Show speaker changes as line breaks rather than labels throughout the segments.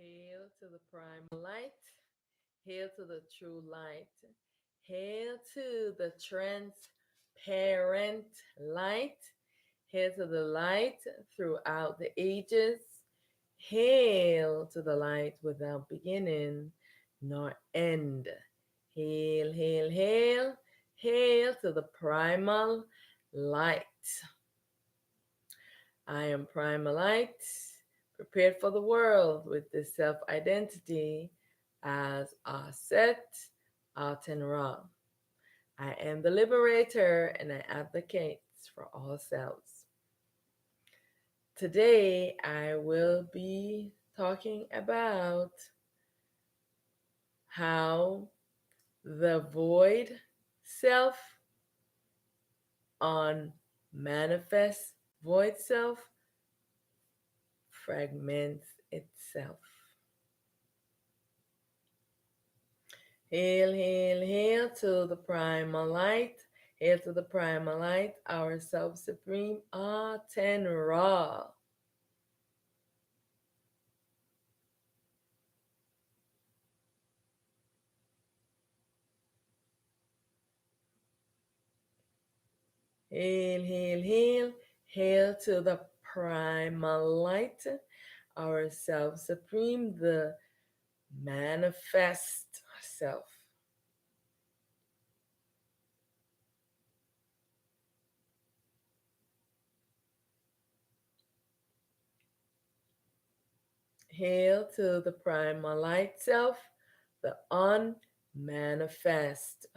Hail to the primal light. Hail to the true light. Hail to the transparent light. Hail to the light throughout the ages. Hail to the light without beginning nor end. Hail, hail, hail. Hail to the primal light. I am primal light, prepared for the world with this self identity as Auset, Aten. I am the liberator and I advocate for all selves. Today, I will be talking about how the void self on manifest void self fragments itself. Hail, hail, hail to the primal light. Hail to the primal light, our self supreme Aten. Hail, hail, hail. Hail to the primal light, our self supreme, the manifest self. Hail to the primal light self, the unmanifest.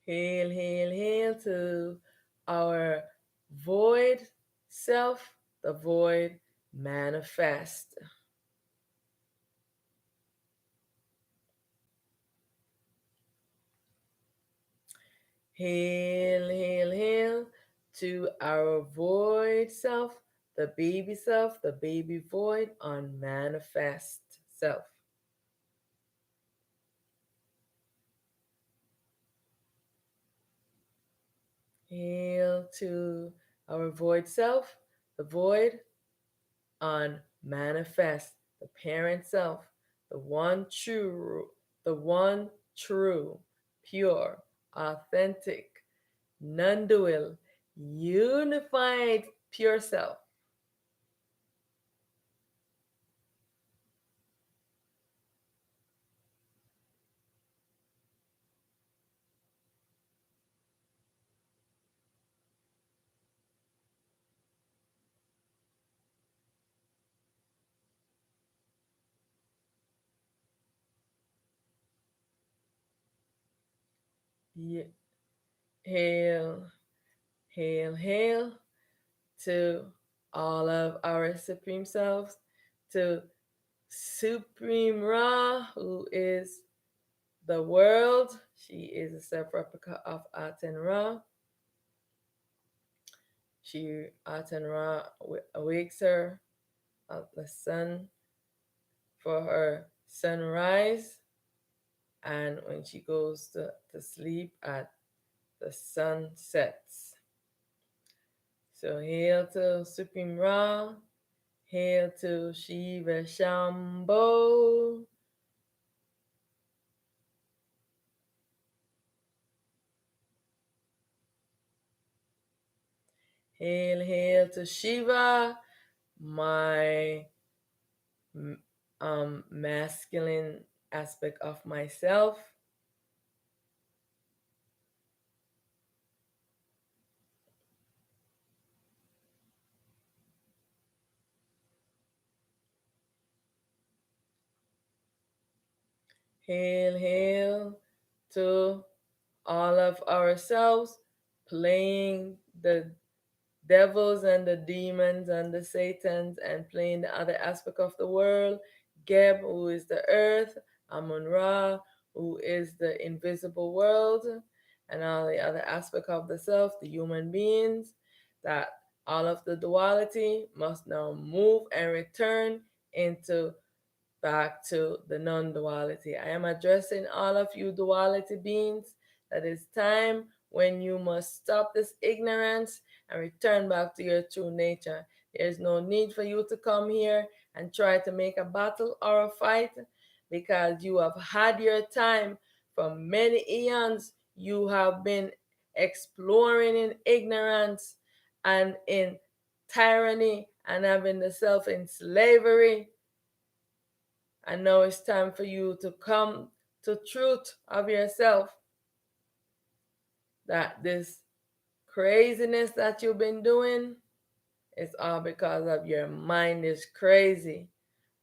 Hail, hail, hail to our void self, the void manifest. Hail, hail, hail to our void self, the baby void on manifest self. Hail to our void self, the void on manifest, the parent self, the one true, pure, authentic, non-dual, unified, pure self. Hail, hail, hail to all of our supreme selves, to Supreme Ra, who is the world. She is a self replica of Aten Ra. Aten Ra awakes her of the sun for her sunrise, and when she goes to sleep at the sun sets. So hail to Supreme Ra, hail to Shiva Shambho. Hail, hail to Shiva, my masculine aspect of myself. Hail, hail to all of ourselves, playing the devils and the demons and the satans and playing the other aspect of the world. Geb, who is the earth, Amun Ra, who is the invisible world, and all the other aspect of the self, the human beings, that all of the duality must now move and return into back to the non duality. I am addressing all of you duality beings that it's time when you must stop this ignorance and return back to your true nature. There's no need for you to come here and try to make a battle or a fight because you have had your time. For many eons. You have been exploring in ignorance and in tyranny and having the self in slavery, and now it's time for you to come to truth of yourself, that this craziness that you've been doing is all because of your mind is crazy,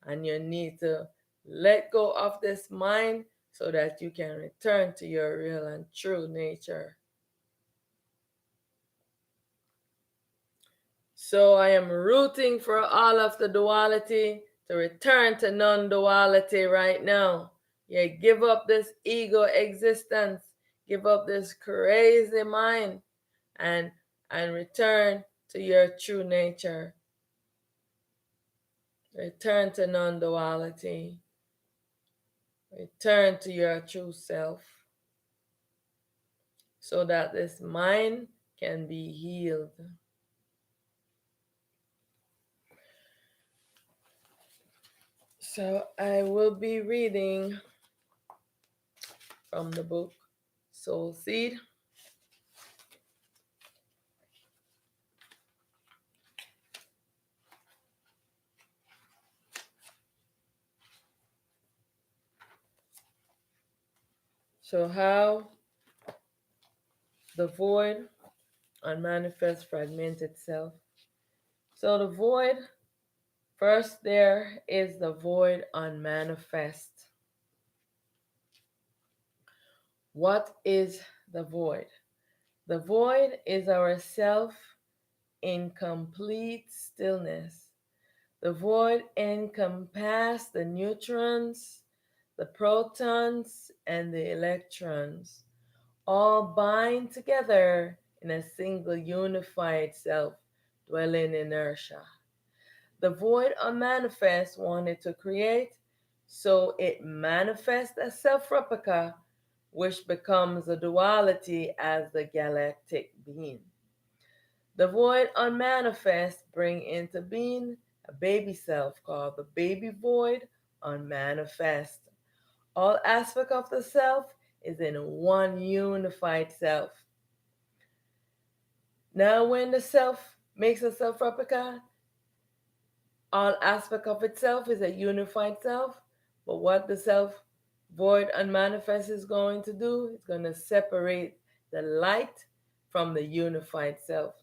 and you need to let go of this mind so that you can return to your real and true nature. So I am rooting for all of the duality to return to non-duality right now. Yeah, give up this ego existence, give up this crazy mind, and return to your true nature. Return to non-duality. Return to your true self so that this mind can be healed. So I will be reading from the book Soul Seed. So how the void unmanifest fragmented self. So the void, first there is the void unmanifest. What is the void? The void is our self in complete stillness. The void encompasses the neutrons, the protons, and the electrons, all bind together in a single unified self, dwelling inertia. The void unmanifest wanted to create, so it manifests a self replica, which becomes a duality as the galactic being. The void unmanifest bring into being a baby self called the baby void unmanifest. All aspect of the self is in one unified self. Now when the self makes a self replica, all aspect of itself is a unified self. But what the self void unmanifest is going to do, it's going to separate the light from the unified self.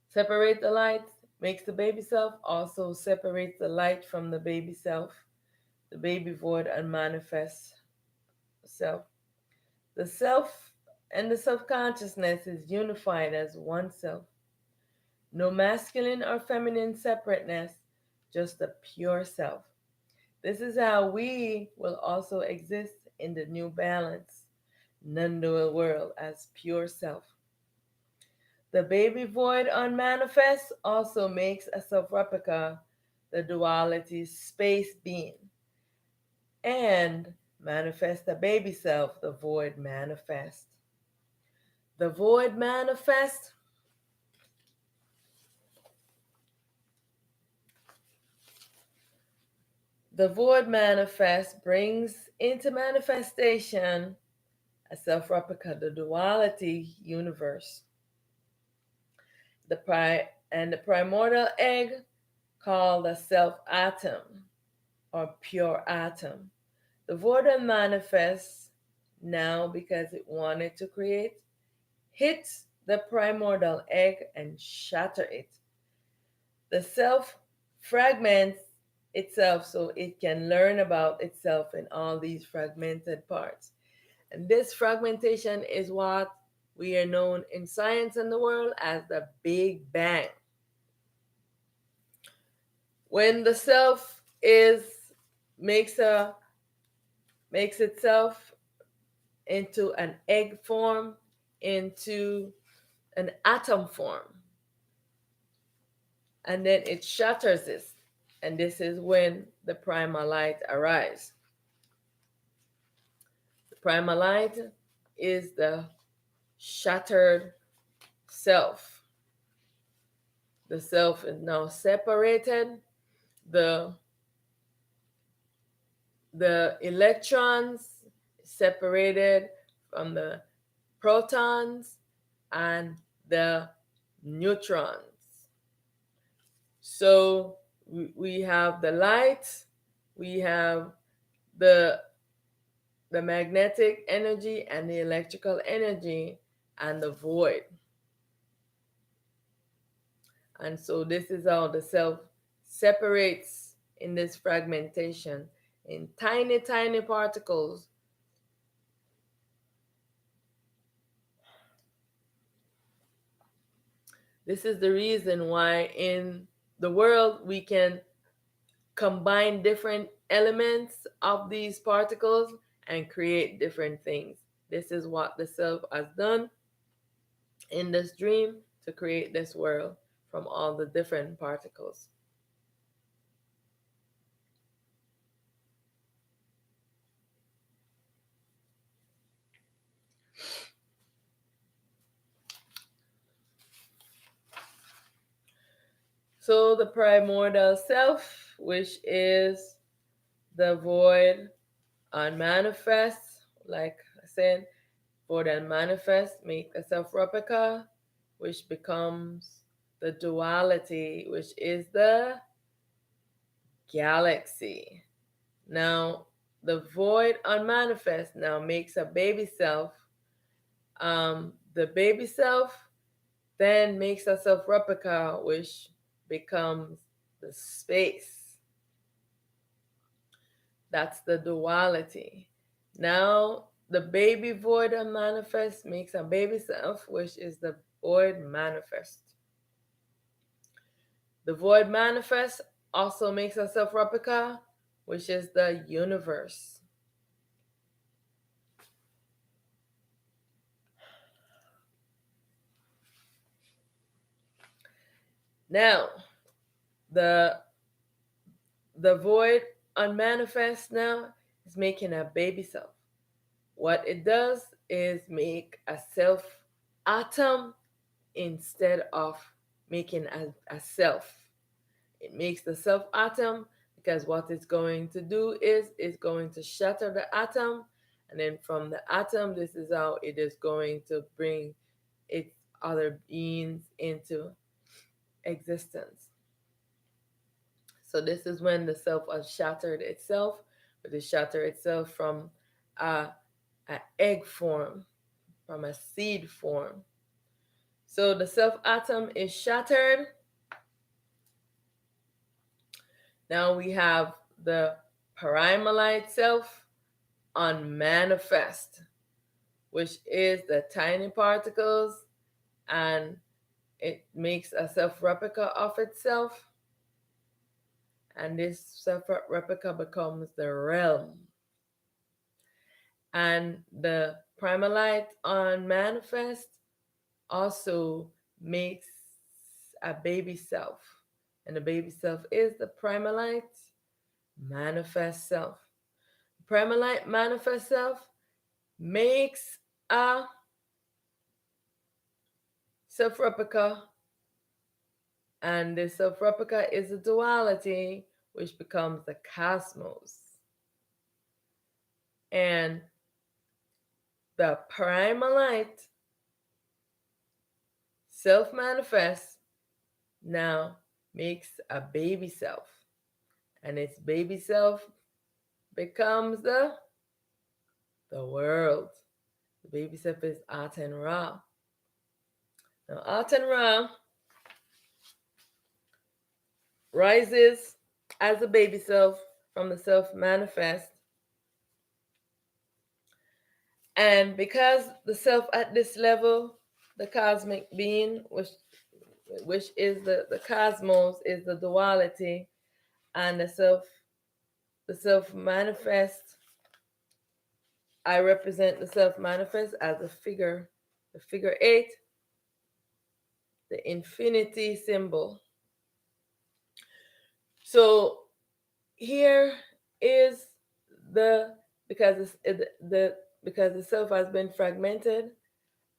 Separate the light makes the baby self, also separates the light from the baby self, the baby void unmanifest self. The self and the self consciousness is unified as one self. No masculine or feminine separateness, just the pure self. This is how we will also exist in the new balance, non dual world as pure self. The baby void unmanifest also makes a self replica, the duality space being, and manifest the baby self, the void manifest. The void manifest The void manifest brings into manifestation a self replica, the duality universe. The primordial egg called the self atom or pure atom. The void manifests now because it wanted to create, hits the primordial egg and shatter it. The self fragments itself so it can learn about itself in all these fragmented parts. And this fragmentation is what we are known in science and the world as the Big Bang. When the self is makes a makes itself into an egg form, into an atom form, and then it shatters this, and this is when the primal light arises. The primal light is the shattered self. The self is now separated. The the electrons separated from the protons and the neutrons. So we have the light, we have the the magnetic energy and the electrical energy and the void. And so this is how the self separates in this fragmentation in tiny, tiny particles. This is the reason why in the world we can combine different elements of these particles and create different things. This is what the self has done in this dream to create this world from all the different particles. So the primordial self, which is the void unmanifest, like I said, void unmanifest, make a self replica, which becomes the duality, which is the galaxy. Now, the void unmanifest now makes a baby self. The baby self then makes a self replica, which becomes the space. That's the duality. Now, the baby void unmanifest makes a baby self, which is the void manifest. The void manifest also makes a self replica, which is the universe. Now, the the void unmanifest now is making a baby self. What it does is make a self atom instead of making a self. It makes the self atom because what it's going to do is it's going to shatter the atom, and then from the atom, this is how it is going to bring its other beings into existence. So this is when the self has shattered itself, but it shattered itself from a, a egg form, from a seed form. So the self atom is shattered. Now we have the primalite self unmanifest, which is the tiny particles, and it makes a self replica of itself. And this self replica becomes the realm. And the primalite unmanifest also makes a baby self. And the baby self is the primalite manifest self. Primalite manifest self makes a self replica, and the self replica is a duality, which becomes the cosmos. And the primalite self manifest now makes a baby self, and its baby self becomes the world. The baby self is Aten Ra. Now Aten Ra rises as a baby self from the self manifest, and because the self at this level, the cosmic being, which is the cosmos, is the duality, and the self manifest, I represent the self manifest as a figure, the figure 8, the infinity symbol. So here is the because because the self has been fragmented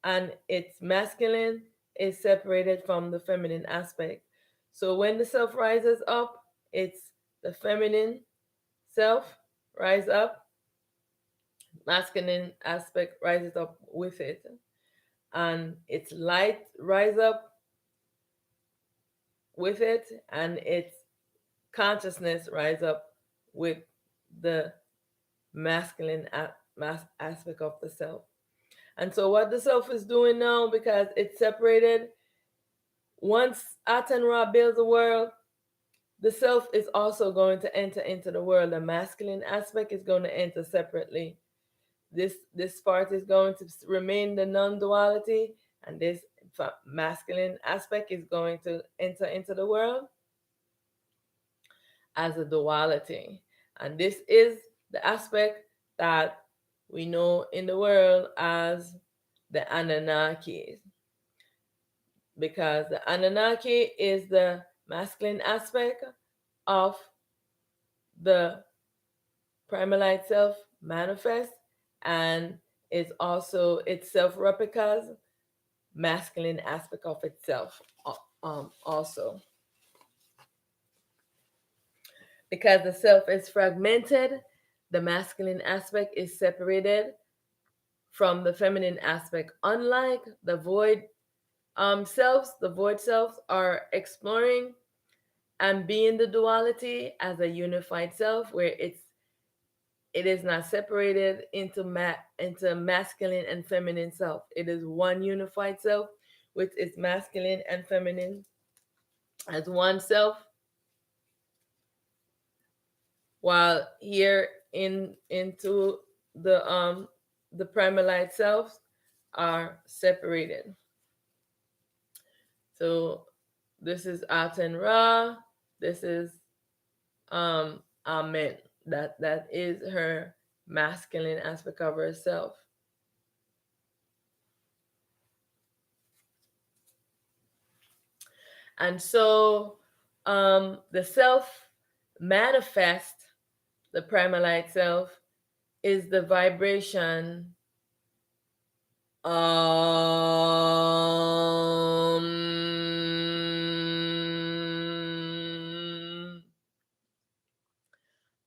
and its masculine is separated from the feminine aspect. So when the self rises up, it's the feminine self rise up, masculine aspect rises up with it, and its light rise up with it, and its consciousness rise up with the masculine aspect of the self. And so what the self is doing now, because it's separated, once Aten Ra builds a world, the self is also going to enter into the world. The masculine aspect is going to enter separately. This part is going to remain the non-duality, and this masculine aspect is going to enter into the world as a duality. And this is the aspect that we know in the world as the Anunnakis, because the Anunnaki is the masculine aspect of the primalite self manifest, and is also itself replicas masculine aspect of itself also, because the self is fragmented, the masculine aspect is separated from the feminine aspect. Unlike the void selves, the void selves are exploring and being the duality as a unified self, where it is not separated into masculine and feminine self. It is one unified self, which is masculine and feminine as one self. While here into the primalite selves are separated. So this is Aten Ra. This is Amen. That is her masculine aspect of herself. And so the self manifest, the primalite self, is the vibration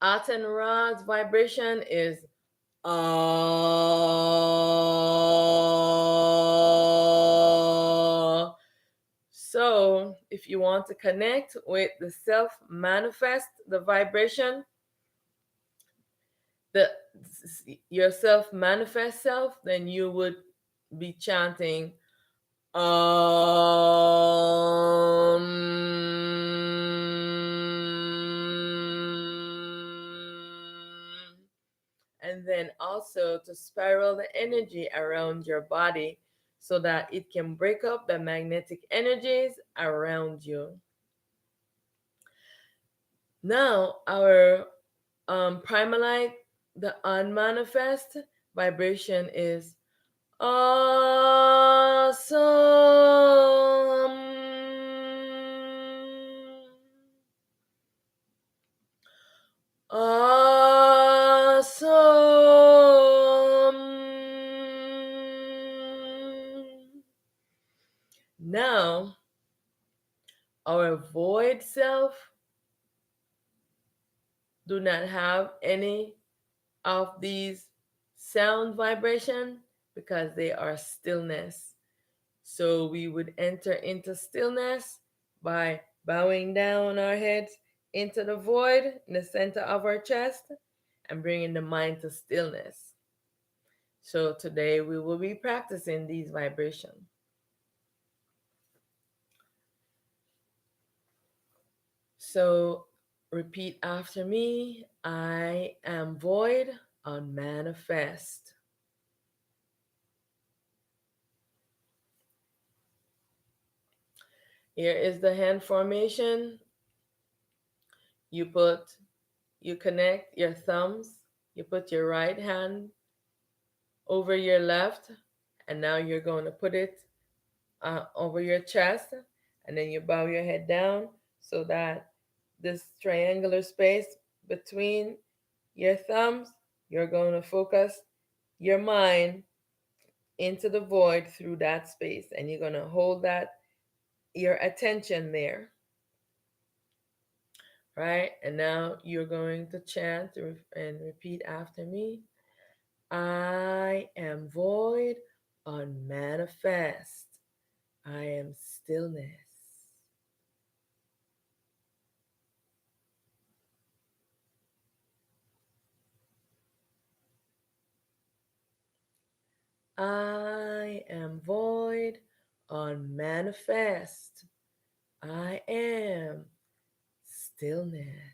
Aten Ra's vibration is So if you want to connect with the self manifest, the vibration, the your self manifest self, then you would be chanting and then also to spiral the energy around your body so that it can break up the magnetic energies around you. Now, our primalite, the unmanifest vibration is awesome. Awesome. Now, our void self do not have any of these sound vibration because they are stillness. So we would enter into stillness by bowing down our heads into the void in the center of our chest and bringing the mind to stillness. So today we will be practicing these vibrations. So repeat after me. I am void, unmanifest. Here is the hand formation. You you connect your thumbs. You put your right hand over your left, and now you're going to put it over your chest, and then you bow your head down so that this triangular space between your thumbs, you're going to focus your mind into the void through that space, and you're going to hold that your attention there, right? And now you're going to chant and repeat after me. I am void, unmanifest. I am stillness. I am void, unmanifest. I am stillness.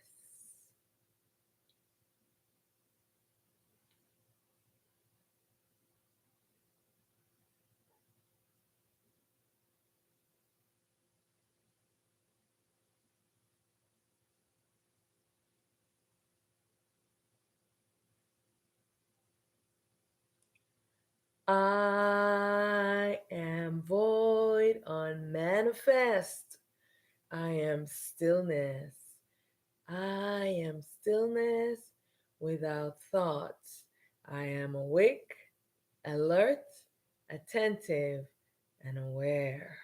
I am void, unmanifest. I am stillness. I am stillness without thoughts. I am awake, alert, attentive, and aware.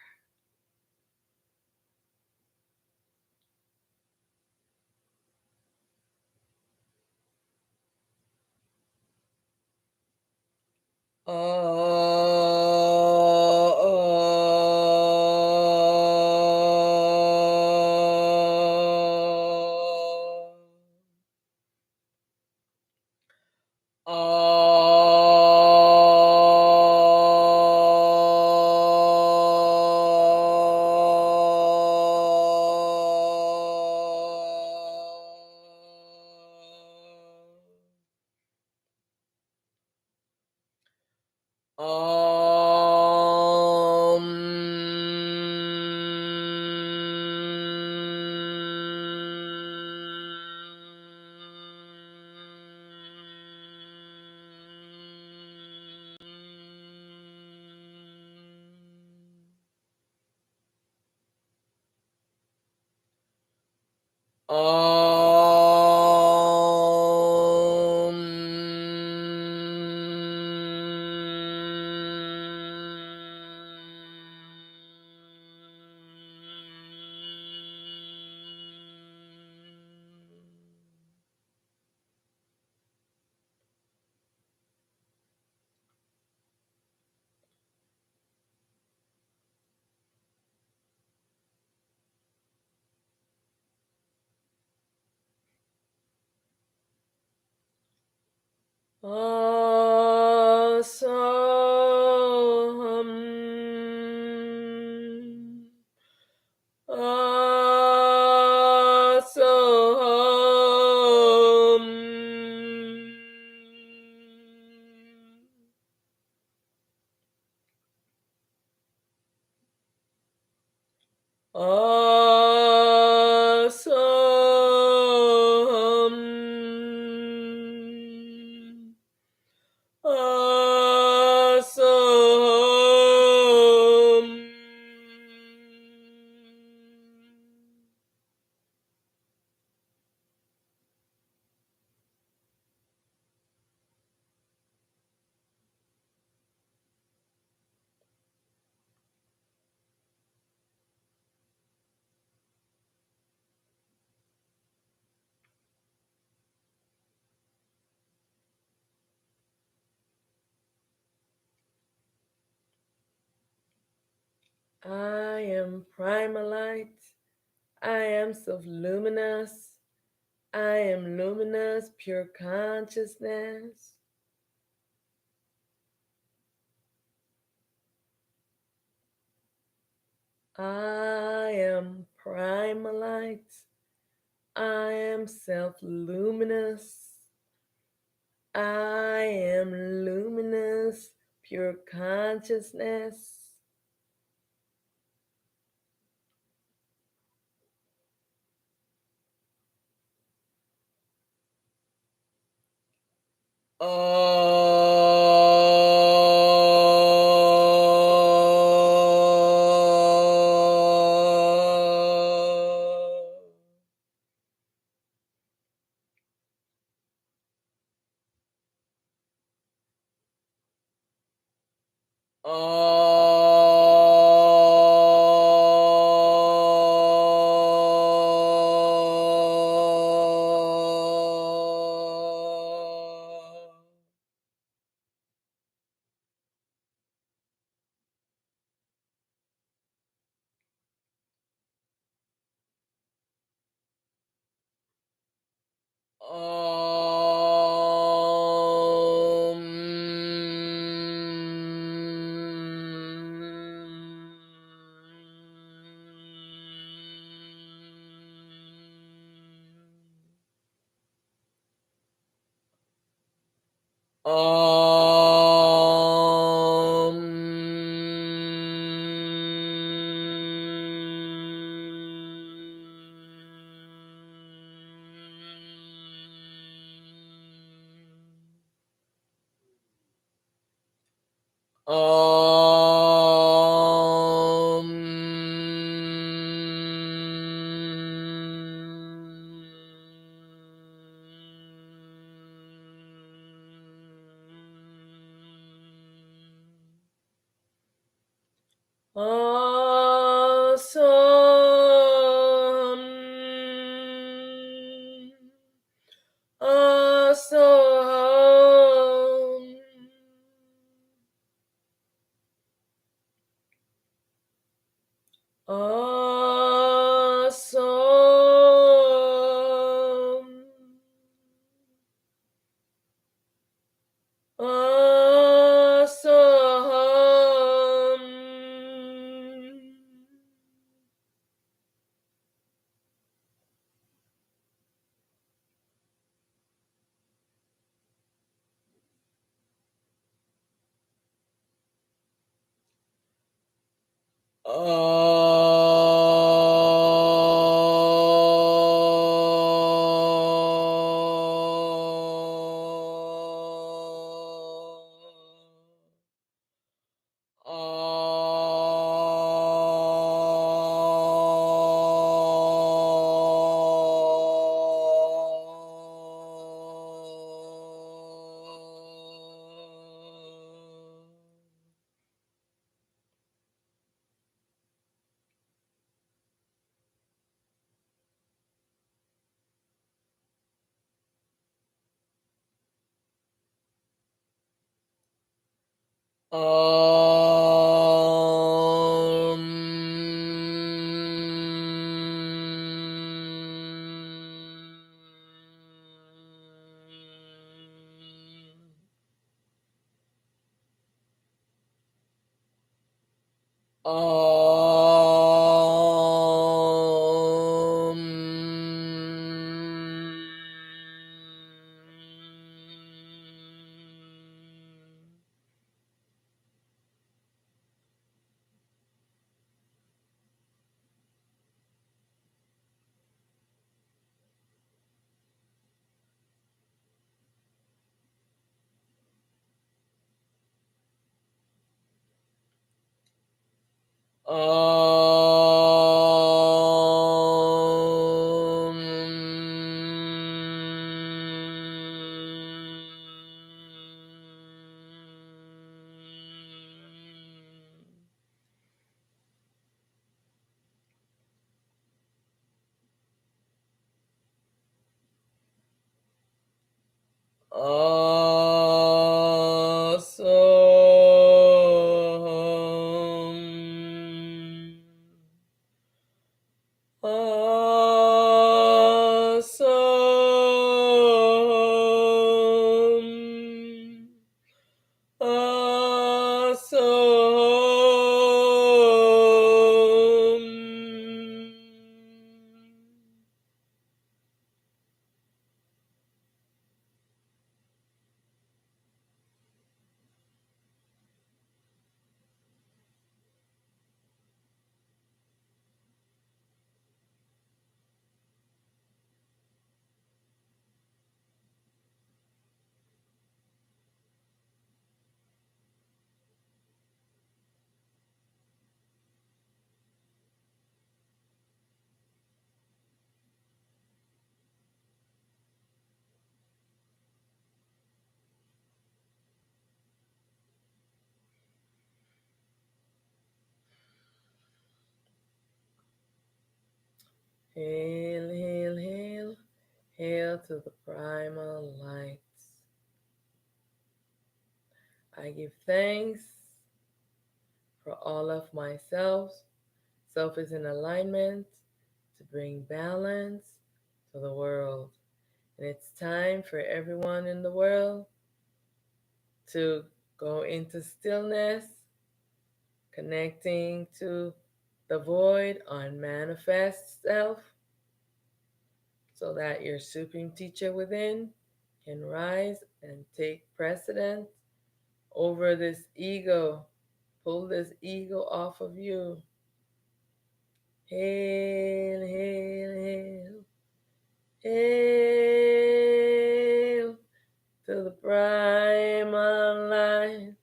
Awesome. Awesome. Awesome. Awesome. I am primalite. I am self luminous. I am luminous, pure consciousness. I am primalite. I am self luminous. I am luminous, pure consciousness. Om. Awesome. Awesome. Awesome. Awesome. Awesome. Awesome. Hail, hail, hail, hail to the primal lights. I give thanks for all of myself. Self is in alignment to bring balance to the world. And it's time for everyone in the world to go into stillness, connecting to the void on manifest self, so that your supreme teacher within can rise and take precedence over this ego. Pull this ego off of you. Hail, hail, hail, hail to the primal light.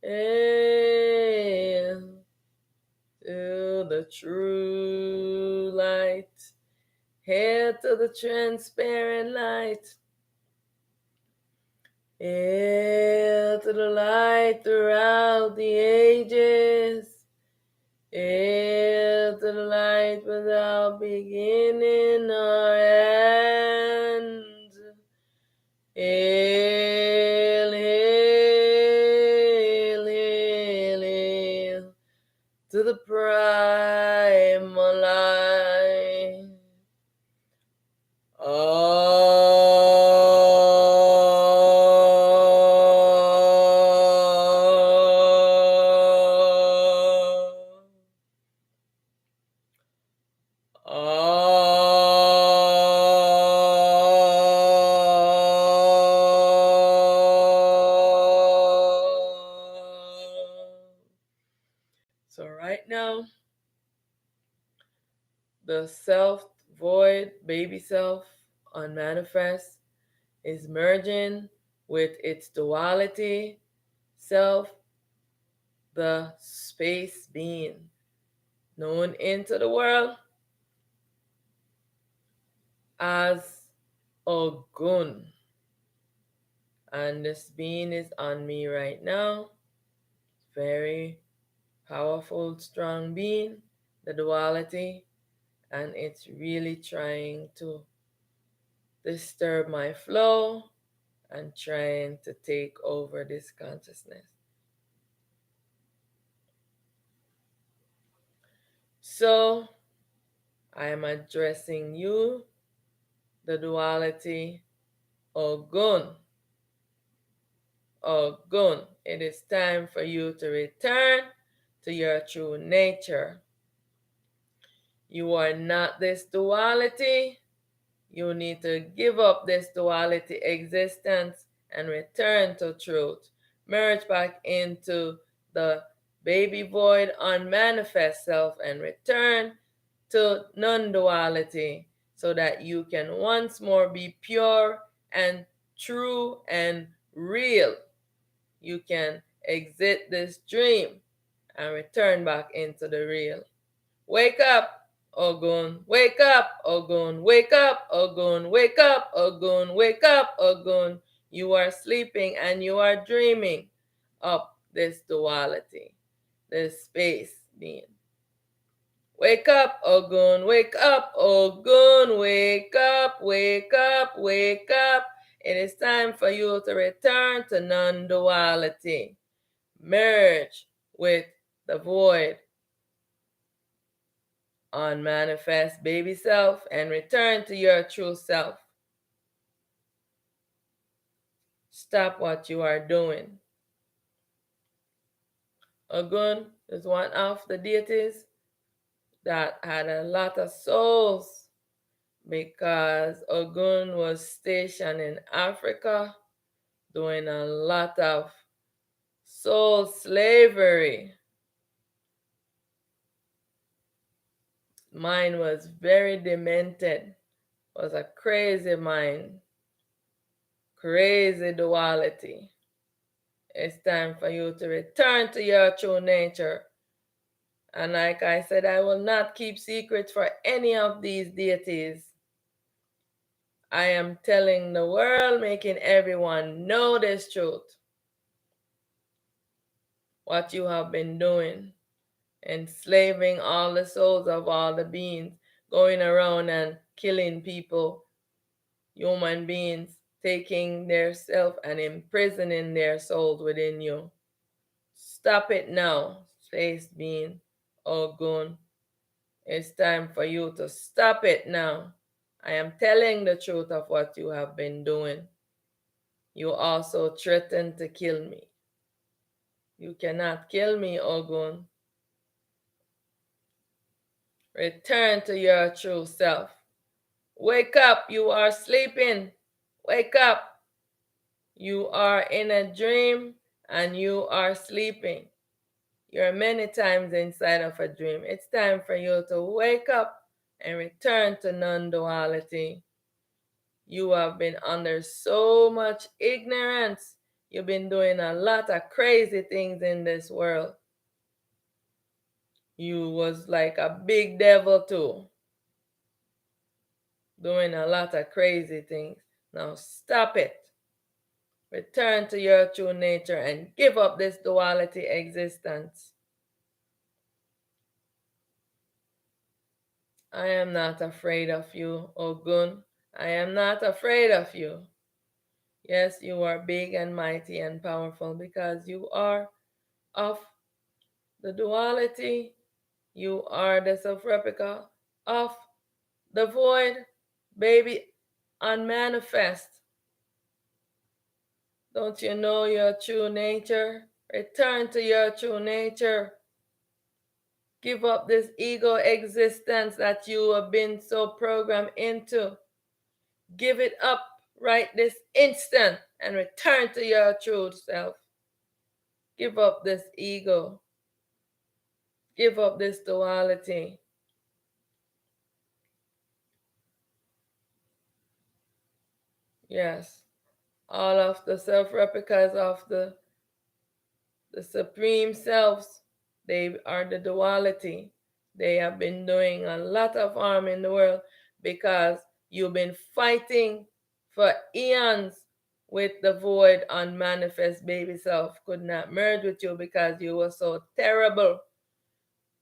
Hail to the true light. Hail to the transparent light. Hail to the light throughout the ages. Hail to the light without beginning or end. Hail, hail, hail, hail to the primal light. So right now, the self void baby self unmanifest is merging with its duality self, the space being known into the world as Ogun. And this being is on me right now. Very powerful, strong being, the duality, and it's really trying to disturb my flow and trying to take over this consciousness. So I am addressing you, the duality, Ogun. Ogun, it is time for you to return to your true nature. You are not this duality. You need to give up this duality existence and return to truth. Merge back into the baby void unmanifest self and return to non-duality so that you can once more be pure and true and real. You can exit this dream and return back into the real. Wake up, Ogun. Wake up, Ogun. Wake up, Ogun. Wake up, Ogun. Wake up, Ogun. You are sleeping and you are dreaming of this duality, this space being. Wake up, Ogun. Wake up, Ogun. Wake up, wake up, wake up. It is time for you to return to non-duality. Merge with the void on manifest baby self and return to your true self. Stop what you are doing. Ogun is one of the deities that had a lot of souls because Ogun was stationed in Africa doing a lot of soul slavery. Mind was very demented, was a crazy mind, crazy duality. It's time for you to return to your true nature. And like I said, I will not keep secrets for any of these deities. I am telling the world, making everyone know this truth. What you have been doing, enslaving all the souls of all the beings, going around and killing people, human beings, taking their self and imprisoning their souls within you. Stop it now, space being, Ogun. It's time for you to stop it now. I am telling the truth of what you have been doing. You also threatened to kill me. You cannot kill me, Ogun. Return to your true self. Wake up, you are sleeping. Wake up. You are in a dream and you are sleeping. You're many times inside of a dream. It's time for you to wake up and return to non duality. You have been under so much ignorance. You've been doing a lot of crazy things in this world. You was like a big devil too, doing a lot of crazy things. Now stop it. Return to your true nature and give up this duality existence. I am not afraid of you, Ogun. I am not afraid of you. Yes, you are big and mighty and powerful because you are of the duality. You are the self replica of the void, baby, unmanifest. Don't you know your true nature? Return to your true nature. Give up this ego existence that you have been so programmed into. Give it up right this instant and return to your true self. Give up this ego. Give up this duality. Yes. All of the self replicas of the supreme selves, they are the duality. They have been doing a lot of harm in the world because you've been fighting for eons with the void unmanifest baby self could not merge with you because you were so terrible.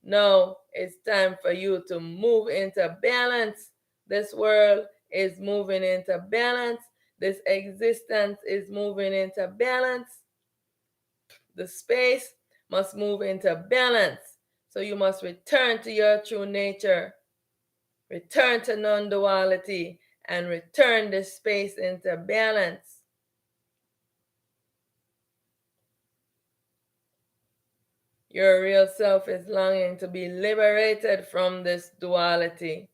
Now it's time for you to move into balance. This world is moving into balance. This existence is moving into balance. The space must move into balance. So you must return to your true nature, return to non duality, and return the space into balance. Your real self is longing to be liberated from this duality.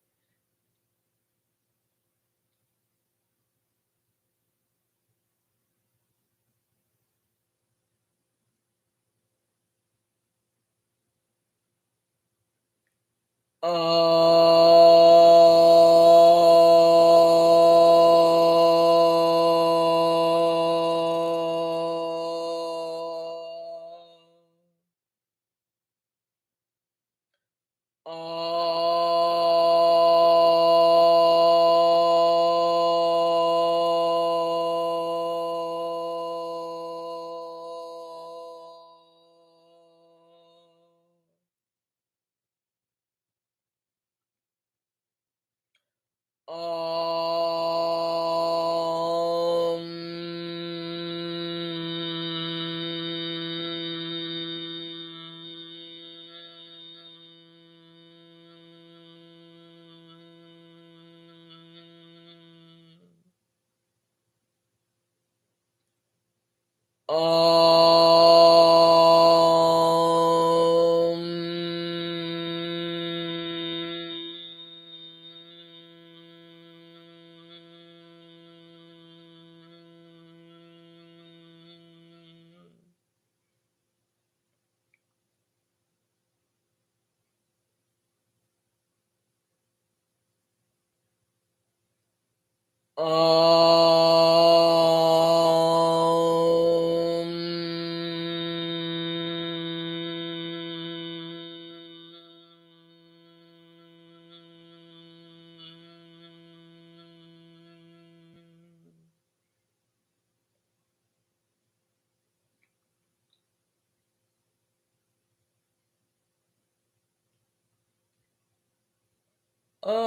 Awesome.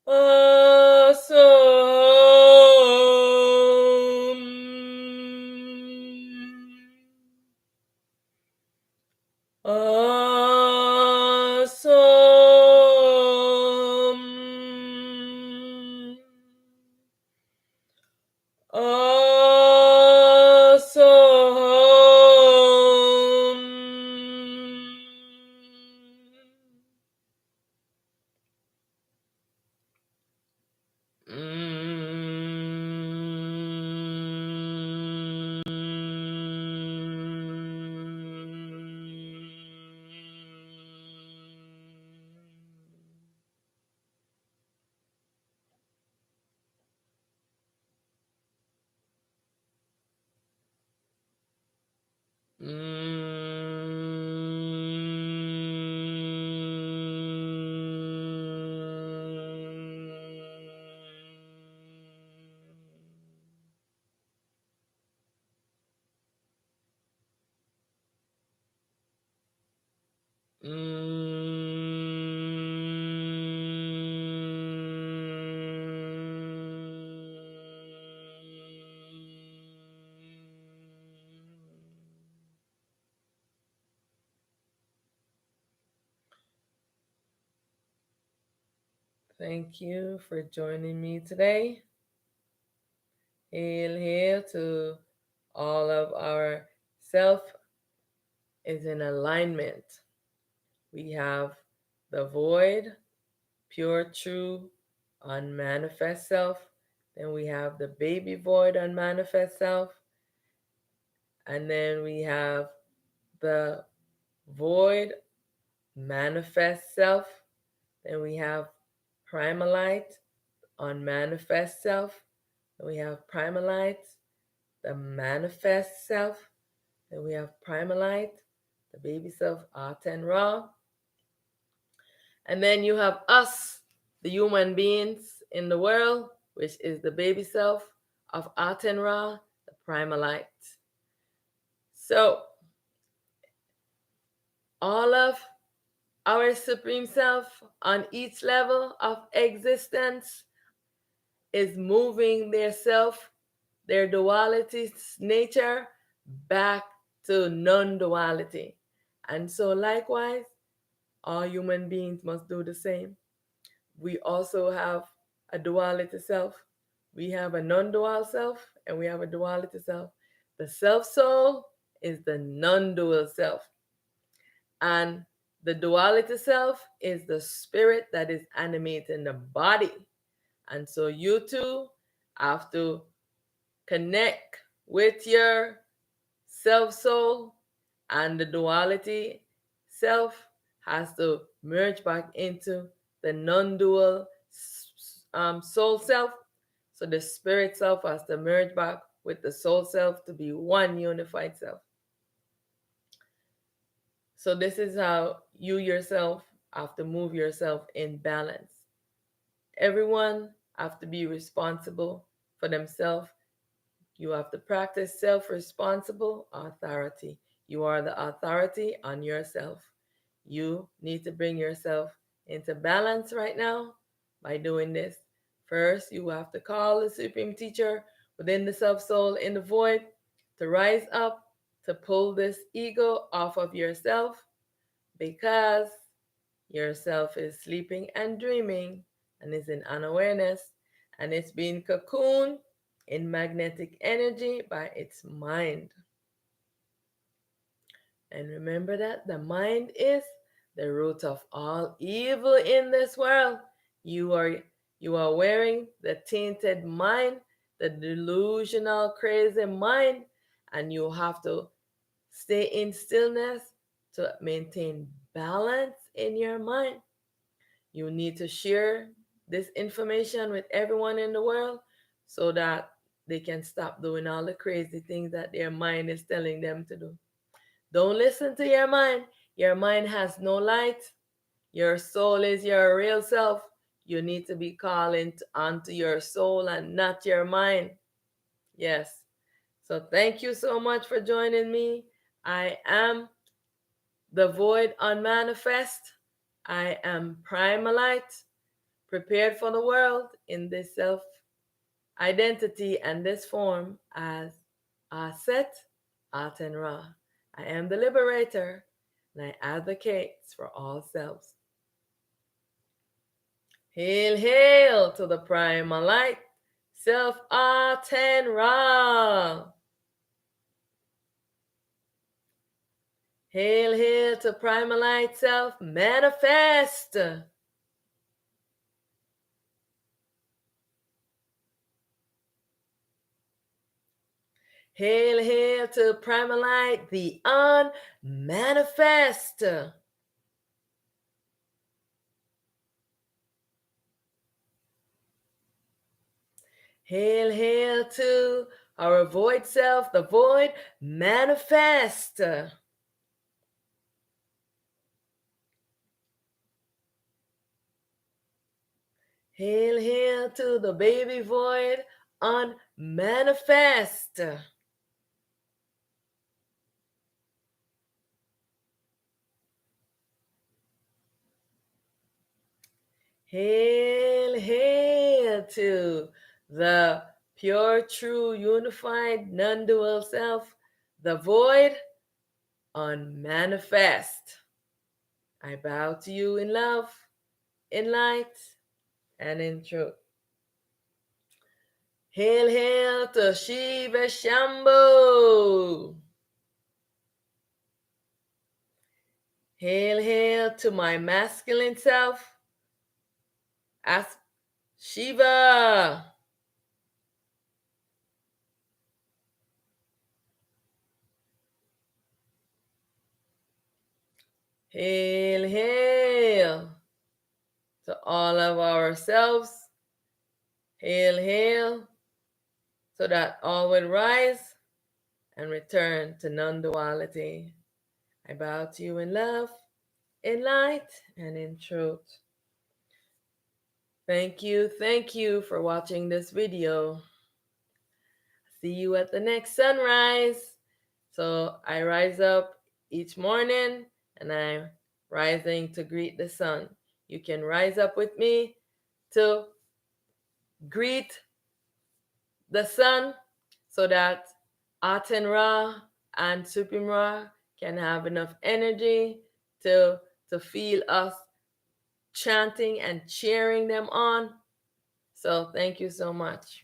Awesome. Awesome. Awesome. Thank you for joining me today. Hail, hail to all of our self is in alignment. We have the void, pure, true, unmanifest self. Then we have the baby void, unmanifest self. And then we have the void, manifest self. Then we have primalite, unmanifest self. Then we have primalite, the manifest self. Then we have primalite, the baby self, Aten Ra. And then you have us, the human beings in the world, which is the baby self of Aten Ra, the primalite. So, all of our supreme self on each level of existence is moving their self, their duality nature back to non-duality. And so likewise, all human beings must do the same. We also have a duality self. We have a non-dual self and we have a duality self. The self soul is the non-dual self. And the duality self is the spirit that is animating the body. And so you two have to connect with your self soul, and the duality self has to merge back into the non dual soul self. So the spirit self has to merge back with the soul self to be one unified self. So this is how you yourself have to move yourself in balance. Everyone have to be responsible for themselves. You have to practice self-responsible authority. You are the authority on yourself. You need to bring yourself into balance right now by doing this. First, you have to call the supreme teacher within the self-soul in the void to rise up, to pull this ego off of yourself, because yourself is sleeping and dreaming and is in unawareness, and it's being cocooned in magnetic energy by its mind. And remember that the mind is the root of all evil in this world. You are you are wearing the tainted mind, the delusional crazy mind, and you have to stay in stillness to maintain balance in your mind. You need to share this information with everyone in the world so that they can stop doing all the crazy things that their mind is telling them to do. Don't listen to your mind. Your mind has no light. Your soul is your real self. You need to be calling onto your soul and not your mind. Yes. So thank you so much for joining me. I am the Void Unmanifest. I am Primalite, prepared for the world in this self identity and this form as Auset, Aten. I am the Liberator, and I advocate for all selves. Hail, hail to the Primal Light, Self Aten. Hail, hail to Primal Light Self Manifest. Hail, hail to Primal Light, the Unmanifest. Hail, hail to our void self, the void manifest. Hail, hail to the baby void unmanifest. Hail, hail to the pure, true, unified, non-dual self, the void unmanifest. I bow to you in love, in light, and in truth. Hail, hail to Shiva Shambhu. Hail, hail to my masculine self, as Shiva. Hail, hail to all of ourselves. Hail, hail, so that all will rise and return to non-duality. I bow to you in love, in light, and in truth. Thank you for watching this video. See you at the next sunrise. So I rise up each morning and I'm rising to greet the sun. You can rise up with me to greet the sun so that Aten Ra and Supreme Ra can have enough energy to feel us chanting and cheering them on. So thank you so much.